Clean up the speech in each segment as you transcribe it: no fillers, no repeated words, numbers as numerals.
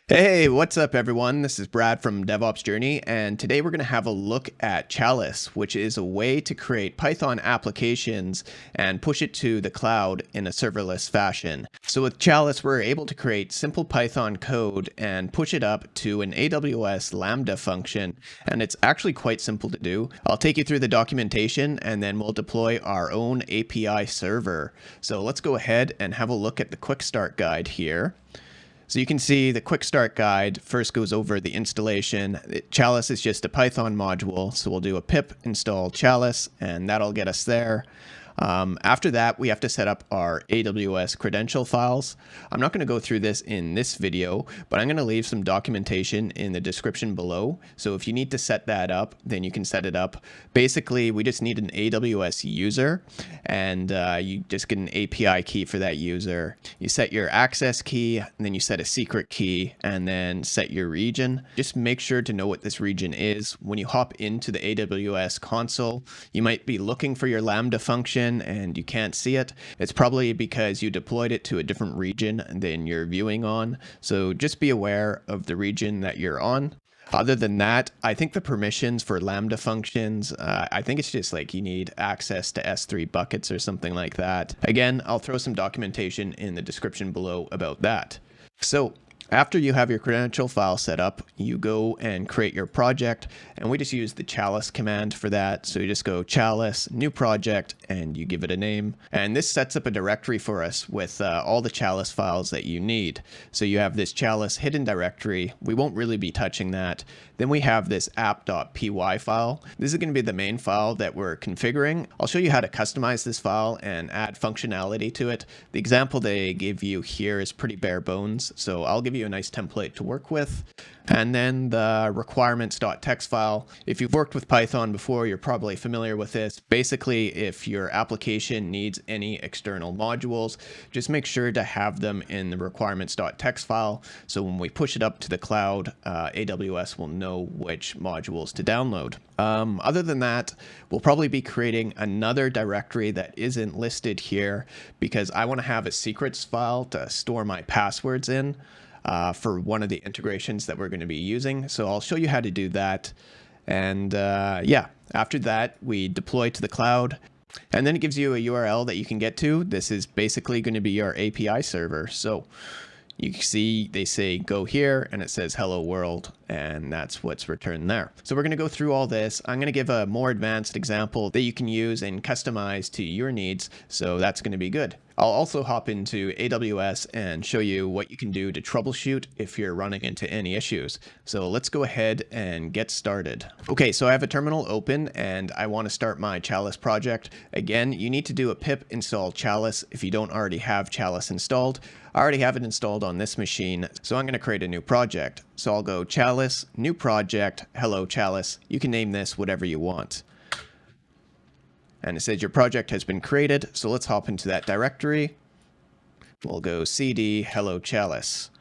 Hey, what's up everyone? This is Brad from DevOps Journey, and today we're going to have a look at Chalice, which is a way to create Python applications and push it to the cloud in a serverless fashion. So with Chalice, we're able to create simple Python code and push it up to an AWS Lambda function, and it's actually quite simple to do. I'll take you through the documentation and then we'll deploy our own API server. So let's go ahead and have a look at the quick start guide here. So you can see the quick start guide first goes over the installation. Chalice is just a Python module, so we'll do a pip install Chalice, and that'll get us there. After that, we have to set up our AWS credential files. I'm not going to go through this in this video, but I'm going to leave some documentation in the description below. So if you need to set that up, then you can set it up. Basically, we just need an AWS user, and you just get an API key for that user. You set your access key, and then you set a secret key, and then set your region. Just make sure to know what this region is. When you hop into the AWS console, you might be looking for your Lambda function and you can't see it. It's probably because you deployed it to a different region than you're viewing on. So just be aware of the region that you're on. Other than that, I think the permissions for Lambda functions, I think it's just like you need access to S3 buckets or something like that. Again, I'll throw some documentation in the description below about that. So after you have your credential file set up, you go and create your project, and we just use the Chalice command for that. So you just go Chalice, new project, and you give it a name. And this sets up a directory for us with all the Chalice files that you need. So you have this Chalice hidden directory. We won't really be touching that. Then we have this app.py file. This is going to be the main file that we're configuring. I'll show you how to customize this file and add functionality to it. The example they give you here is pretty bare bones, so I'll give you a nice template to work with. And then the requirements.txt file. If you've worked with Python before, you're probably familiar with this. Basically, if your application needs any external modules, just make sure to have them in the requirements.txt file. So when we push it up to the cloud, AWS will know which modules to download. Other than that, we'll probably be creating another directory that isn't listed here because I want to have a secrets file to store my passwords in. For one of the integrations that we're going to be using. So I'll show you how to do that. And yeah, after that, we deploy to the cloud. And then it gives you a URL that you can get to. This is basically going to be our API server. So you can see they say go here and it says hello world, and that's what's returned there. So we're going to go through all this. I'm going to give a more advanced example that you can use and customize to your needs. So that's going to be good. I'll also hop into AWS and show you what you can do to troubleshoot if you're running into any issues. So let's go ahead and get started. Okay, so I have a terminal open and I want to start my Chalice project. Again, you need to do a pip install Chalice if you don't already have Chalice installed. I already have it installed on this machine, so I'm going to create a new project. So I'll go Chalice, new project, hello Chalice. You can name this whatever you want. And it says your project has been created, so let's hop into that directory. We'll go cd hello Chalice.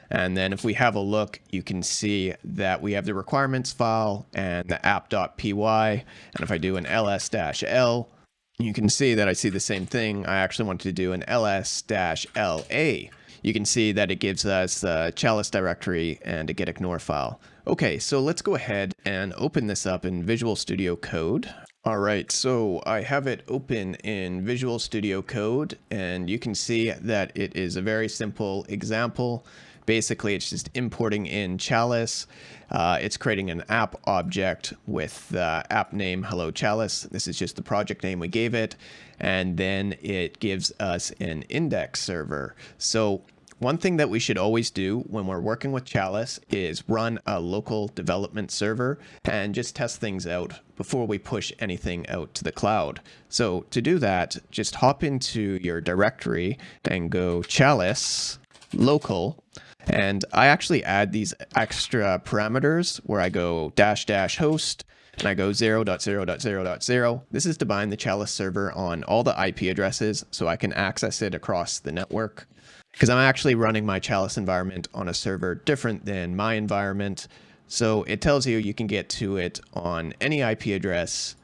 And then if we have a look, you can see that we have the requirements file and the app.py. And if I do an ls-l, you can see that I see the same thing. I actually wanted to do an ls-la. You can see that it gives us the Chalice directory and a getignore file. Okay, so let's go ahead and open this up in Visual Studio Code. All right, so I have it open in Visual Studio Code, and you can see that it is a very simple example. Basically, it's just importing in Chalice. It's creating an app object with the app name hello Chalice. This is just the project name we gave it. And then it gives us an index server. So one thing that we should always do when we're working with Chalice is run a local development server and just test things out before we push anything out to the cloud. So to do that, just hop into your directory and go Chalice local. And I actually add these extra parameters where I go -- host and I go 0.0.0.0. This is to bind the Chalice server on all the IP addresses so I can access it across the network. Because I'm actually running my Chalice environment on a server different than my environment. So it tells you you can get to it on any IP address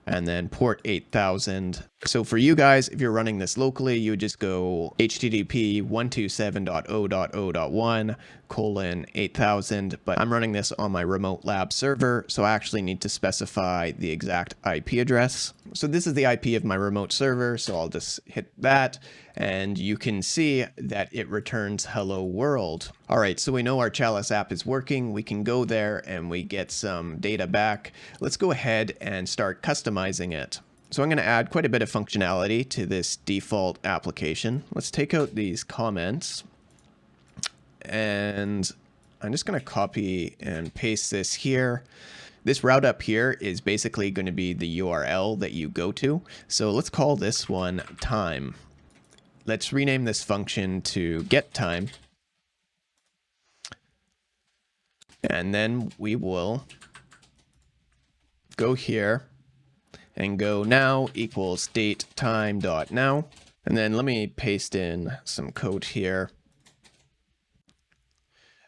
and then port 8000 So for you guys, if you're running this locally, you would just go http 127.0.0.1:8000, but I'm running this on my remote lab server, so I actually need to specify the exact IP address. So this is the IP of my remote server, so I'll just hit that, and you can see that it returns hello world. All right, so we know our Chalice app is working. We can go there and we get some data back. Let's go ahead and start customizing it. So I'm going to add quite a bit of functionality to this default application. Let's take out these comments, and I'm just going to copy and paste this here. This route up here is basically going to be the URL that you go to. So let's call this one time. Let's rename this function to getTime. And then we will go here and go now equals date time dot now. And then let me paste in some code here.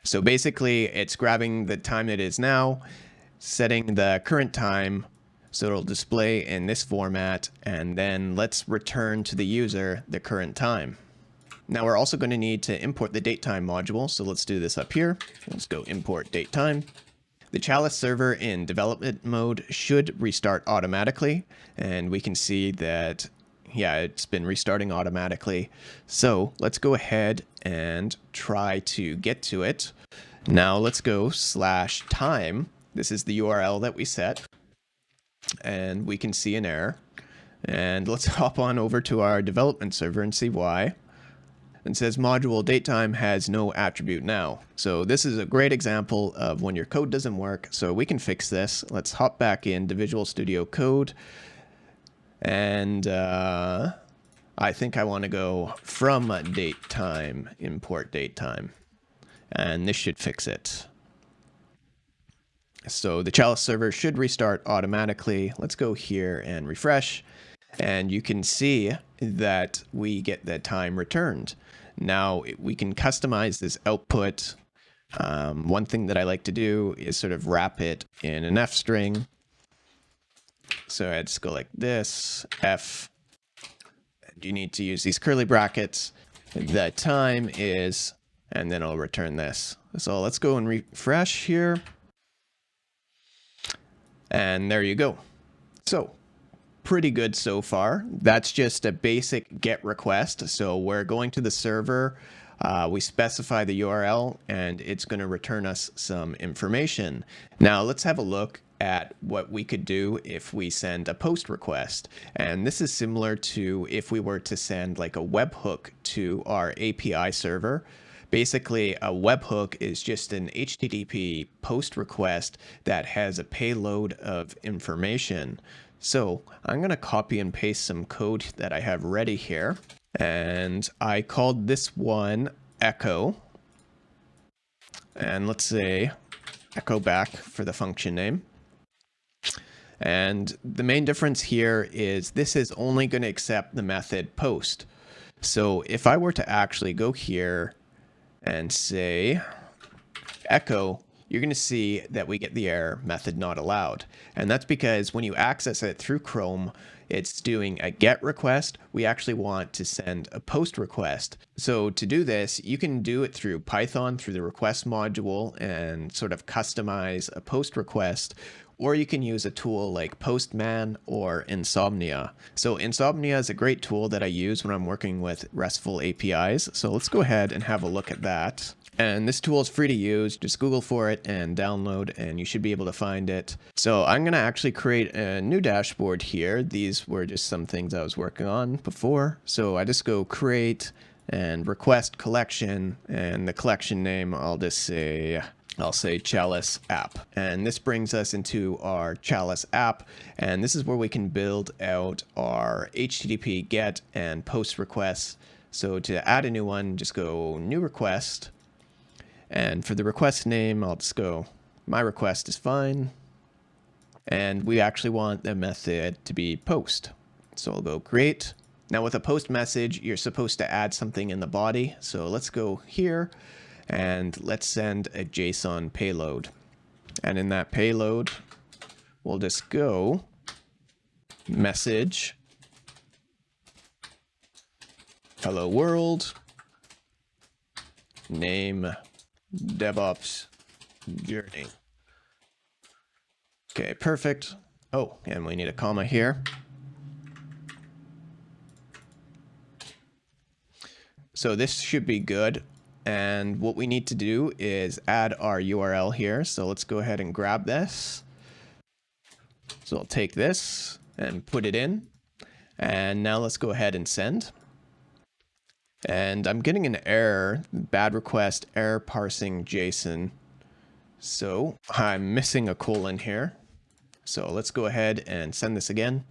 So basically it's grabbing the time it is now, setting the current time so it'll display in this format, and then let's return to the user the current time. Now we're also going to need to import the datetime module, so let's do this up here. Let's go import datetime. The Chalice server in development mode should restart automatically, and we can see that, yeah, it's been restarting automatically. So let's go ahead and try to get to it. Now let's go /time. This is the URL that we set, and we can see an error. And let's hop on over to our development server and see why. It says module datetime has no attribute now. So this is a great example of when your code doesn't work. So we can fix this. Let's hop back into Visual Studio Code. And I think I want to go from datetime, import datetime. And this should fix it. So the Chalice server should restart automatically. Let's go here and refresh. And you can see that we get the time returned. Now we can customize this output. One thing that I like to do is sort of wrap it in an F string. So I just go like this, F. And you need to use these curly brackets. The time is, and then I'll return this. So let's go and refresh here. And there you go. So pretty good so far. That's just a basic GET request. So we're going to the server, we specify the URL, and it's going to return us some information. Now let's have a look at what we could do if we send a post request. And this is similar to if we were to send like a webhook to our API server. Basically, a webhook is just an HTTP post request that has a payload of information. So I'm going to copy and paste some code that I have ready here. And I called this one echo. And let's say echo back for the function name. And the main difference here is this is only going to accept the method post. So if I were to actually go here and say echo, you're going to see that we get the error method not allowed. And that's because when you access it through Chrome, it's doing a GET request. We actually want to send a POST request. So to do this, you can do it through Python, through the request module, and sort of customize a POST request. Or you can use a tool like Postman or Insomnia. So Insomnia is a great tool that I use when I'm working with RESTful APIs. So let's go ahead and have a look at that. And this tool is free to use. Just Google for it and download, and you should be able to find it. So I'm going to actually create a new dashboard here. These were just some things I was working on before. So I just go create and request collection, and the collection name I'll say Chalice app. And this brings us into our Chalice app. And this is where we can build out our HTTP GET and POST requests. So to add a new one, just go new request. And for the request name, I'll just go, my request is fine. And we actually want the method to be post. So I'll go create. Now with a post message, you're supposed to add something in the body. So let's go here and let's send a JSON payload. And in that payload, we'll just go message hello world, name DevOps journey. Okay, perfect. Oh, and we need a comma here. So this should be good. And what we need to do is add our URL here. So let's go ahead and grab this. So I'll take this and put it in. And now let's go ahead and send. And I'm getting an error, bad request, error parsing JSON. So I'm missing a colon here. So let's go ahead and send this again.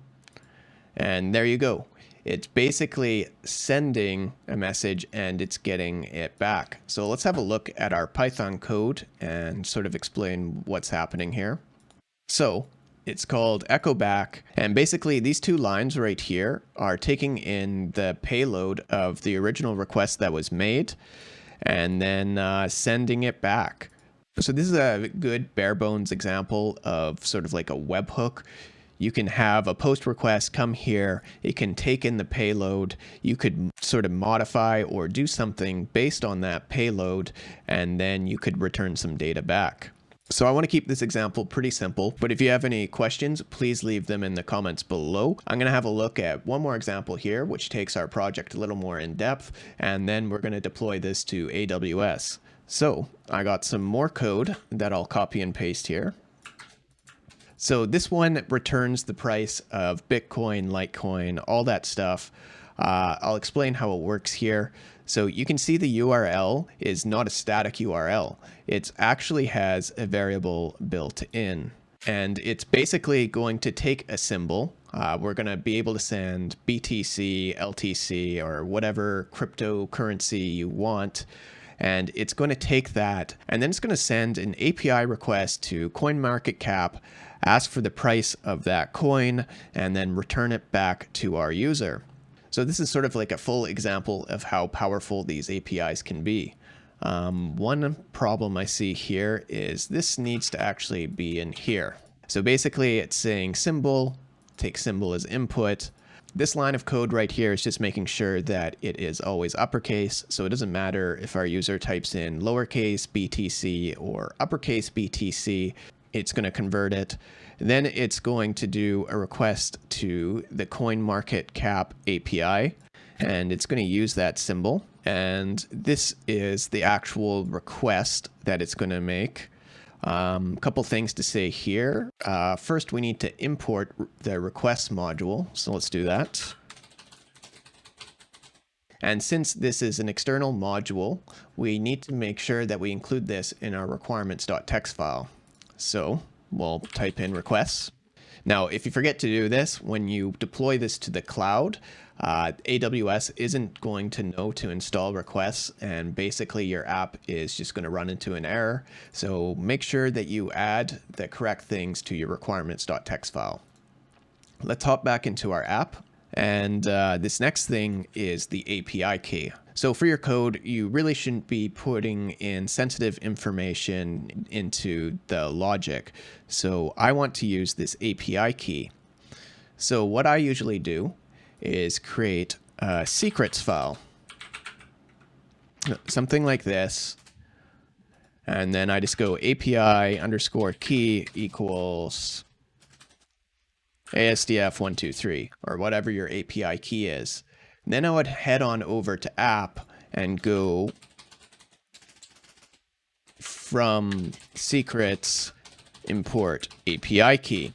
And there you go. It's basically sending a message and it's getting it back. So let's have a look at our Python code and sort of explain what's happening here. So it's called echo back. And basically these two lines right here are taking in the payload of the original request that was made and then sending it back. So this is a good bare bones example of sort of like a webhook. You can have a post request come here. It can take in the payload. You could sort of modify or do something based on that payload, and then you could return some data back. So I want to keep this example pretty simple, but if you have any questions, please leave them in the comments below. I'm going to have a look at one more example here, which takes our project a little more in depth, and then we're going to deploy this to AWS. So I got some more code that I'll copy and paste here. So this one returns the price of Bitcoin, Litecoin, all that stuff. I'll explain how it works here. So you can see the URL is not a static URL. It actually has a variable built in. And it's basically going to take a symbol. We're going to be able to send BTC, LTC, or whatever cryptocurrency you want. And it's going to take that, and then it's going to send an API request to CoinMarketCap, ask for the price of that coin, and then return it back to our user. So this is sort of like a full example of how powerful these APIs can be. One problem I see here is this needs to actually be in here. So basically it's saying symbol, take symbol as input. This line of code right here is just making sure that it is always uppercase. So it doesn't matter if our user types in lowercase BTC or uppercase BTC, it's going to convert it. Then it's going to do a request to the CoinMarketCap API, and it's going to use that symbol. And this is the actual request that it's going to make. Couple things to say here. First, we need to import the request module. So let's do that. And since this is an external module, we need to make sure that we include this in our requirements.txt file. So we'll type in requests. Now, if you forget to do this, when you deploy this to the cloud, AWS isn't going to know to install requests, and basically your app is just going to run into an error. So make sure that you add the correct things to your requirements.txt file. Let's hop back into our app. And this next thing is the API key. So for your code, you really shouldn't be putting in sensitive information into the logic. So I want to use this API key. So what I usually do is create a secrets file, something like this. And then I just go API underscore key equals ASDF123 or whatever your API key is. And then I would head on over to app and go from secrets import API key.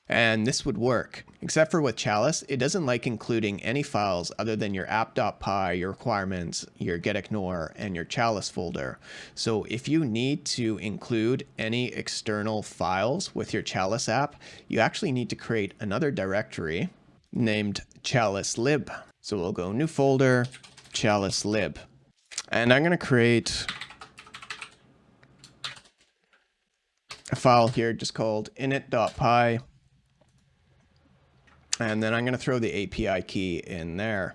And this would work, except for with Chalice, it doesn't like including any files other than your app.py, your requirements, your getignore, and your Chalice folder. So if you need to include any external files with your Chalice app, you actually need to create another directory named Chalice lib. So we'll go new folder, Chalice lib. And I'm going to create a file here just called init.py. And then I'm going to throw the API key in there.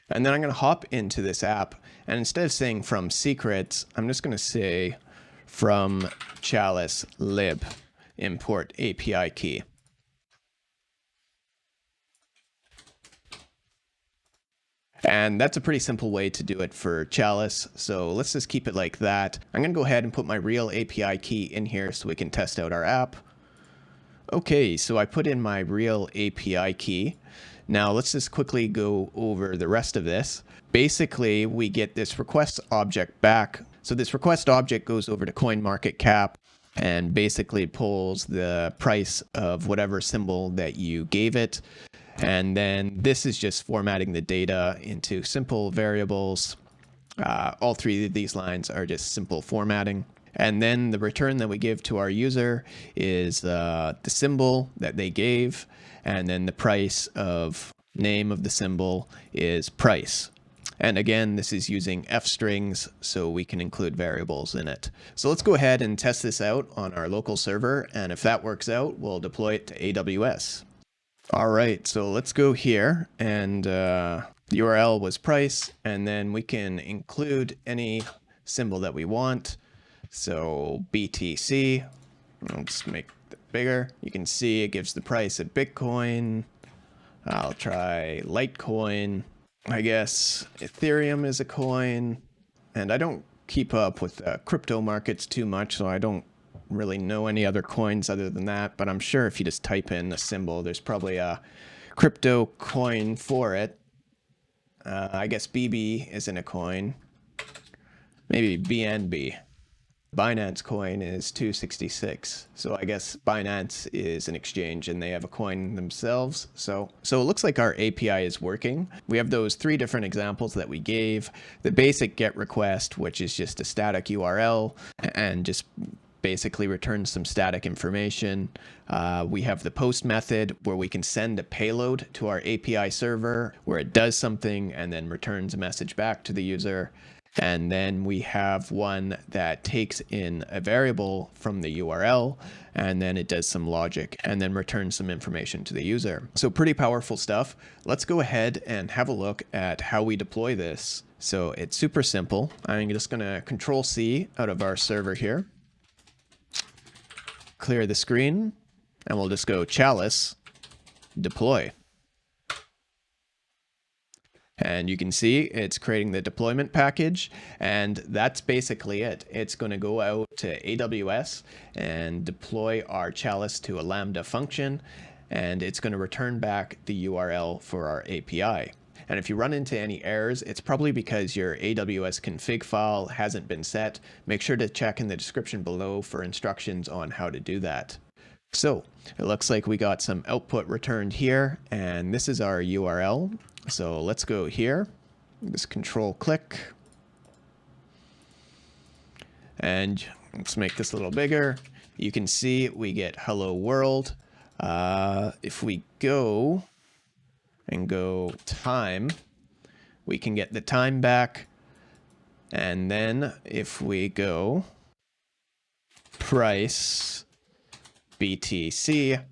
And then I'm going to hop into this app. And instead of saying from secrets, I'm just going to say from Chalice lib import API key. And that's a pretty simple way to do it for Chalice. So let's just keep it like that. I'm going to go ahead and put my real API key in here so we can test out our app. Okay, so I put in my real API key. Now let's just quickly go over the rest of this. Basically, we get this request object back. So this request object goes over to CoinMarketCap and basically pulls the price of whatever symbol that you gave it. And then this is just formatting the data into simple variables. All three of these lines are just simple formatting. And then the return that we give to our user is the symbol that they gave. And then the price of name of the symbol is price. And again, this is using F strings, so we can include variables in it. So let's go ahead and test this out on our local server. And if that works out, we'll deploy it to AWS. All right, so let's go here, and the URL was price, and then we can include any symbol that we want. So BTC, I'll just make it bigger. You can see it gives the price of Bitcoin. I'll try Litecoin. I guess Ethereum is a coin, and I don't keep up with crypto markets too much, so I don't really know any other coins other than that, but I'm sure if you just type in a symbol, there's probably a crypto coin for it. I guess BB isn't a coin. Maybe BNB. Binance coin is 266. So I guess Binance is an exchange and they have a coin themselves. So it looks like our API is working. We have those three different examples that we gave. The basic GET request, which is just a static URL and just basically returns some static information. We have the post method where we can send a payload to our API server where it does something and then returns a message back to the user. And then we have one that takes in a variable from the URL and then it does some logic and then returns some information to the user. So pretty powerful stuff. Let's go ahead and have a look at how we deploy this. So it's super simple. I'm just going to Control C out of our server here. Clear the screen and we'll just go Chalice deploy. And you can see it's creating the deployment package, and that's basically it. It's going to go out to AWS and deploy our Chalice to a Lambda function, and it's going to return back the URL for our API. And if you run into any errors, it's probably because your AWS config file hasn't been set. Make sure to check in the description below for instructions on how to do that. So it looks like we got some output returned here, and this is our URL. So let's go here, just control click, and let's make this a little bigger. You can see we get hello world. If we go and go time, we can get the time back. And then if we go price BTC,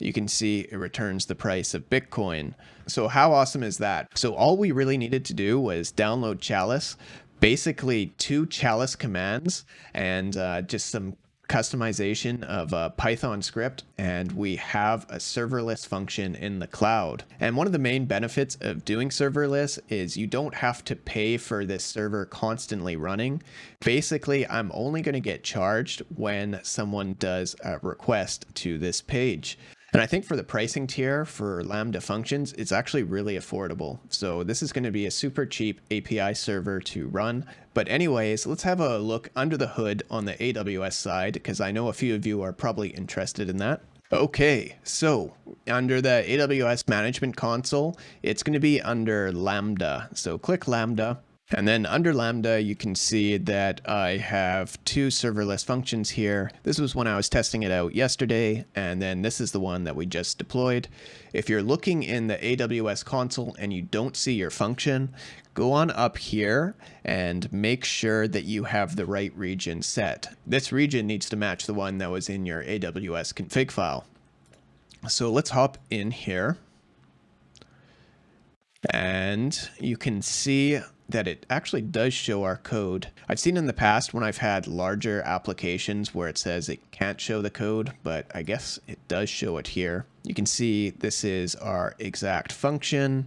you can see it returns the price of Bitcoin. So how awesome is that? So all we really needed to do was download Chalice, basically 2 Chalice commands and just some customization of a Python script, and we have a serverless function in the cloud. And one of the main benefits of doing serverless is you don't have to pay for this server constantly running. Basically, I'm only going to get charged when someone does a request to this page. And I think for the pricing tier for Lambda functions, it's actually really affordable. So this is going to be a super cheap API server to run. But anyways, let's have a look under the hood on the AWS side, because I know a few of you are probably interested in that. Okay, so under the AWS Management Console, it's going to be under Lambda. So click Lambda. And then under Lambda, you can see that I have 2 serverless functions here. This was when I was testing it out yesterday, and then this is the one that we just deployed. If you're looking in the AWS console and you don't see your function, go on up here and make sure that you have the right region set. This region needs to match the one that was in your AWS config file. So let's hop in here. And you can see that it actually does show our code. I've seen in the past when I've had larger applications where it says it can't show the code, but I guess it does show it here. You can see this is our exact function,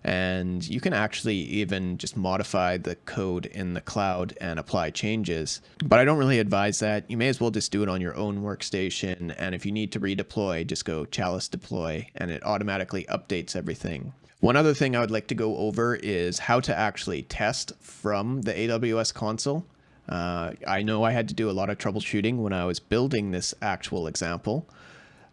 And you can actually even just modify the code in the cloud and apply changes. But I don't really advise that. You may as well just do it on your own workstation. And if you need to redeploy, just go Chalice deploy and it automatically updates everything. One other thing I would like to go over is how to actually test from the AWS console. I know I had to do a lot of troubleshooting when I was building this actual example.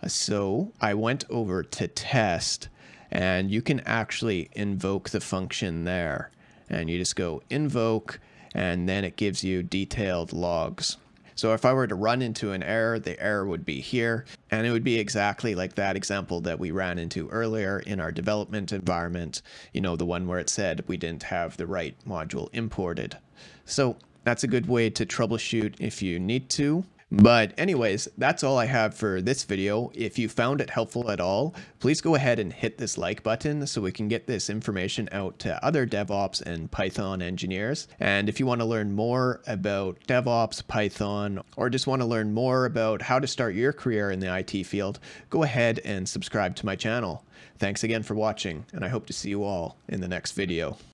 So I went over to test, and you can actually invoke the function there. And you just go invoke, and then it gives you detailed logs. So if I were to run into an error, the error would be here, and it would be exactly like that example that we ran into earlier in our development environment, you know, the one where it said we didn't have the right module imported. So that's a good way to troubleshoot if you need to. But anyways, that's all I have for this video. If you found it helpful at all, please go ahead and hit this like button so we can get this information out to other DevOps and Python engineers. And if you want to learn more about DevOps, Python, or just want to learn more about how to start your career in the IT field, go ahead and subscribe to my channel. Thanks again for watching, and I hope to see you all in the next video.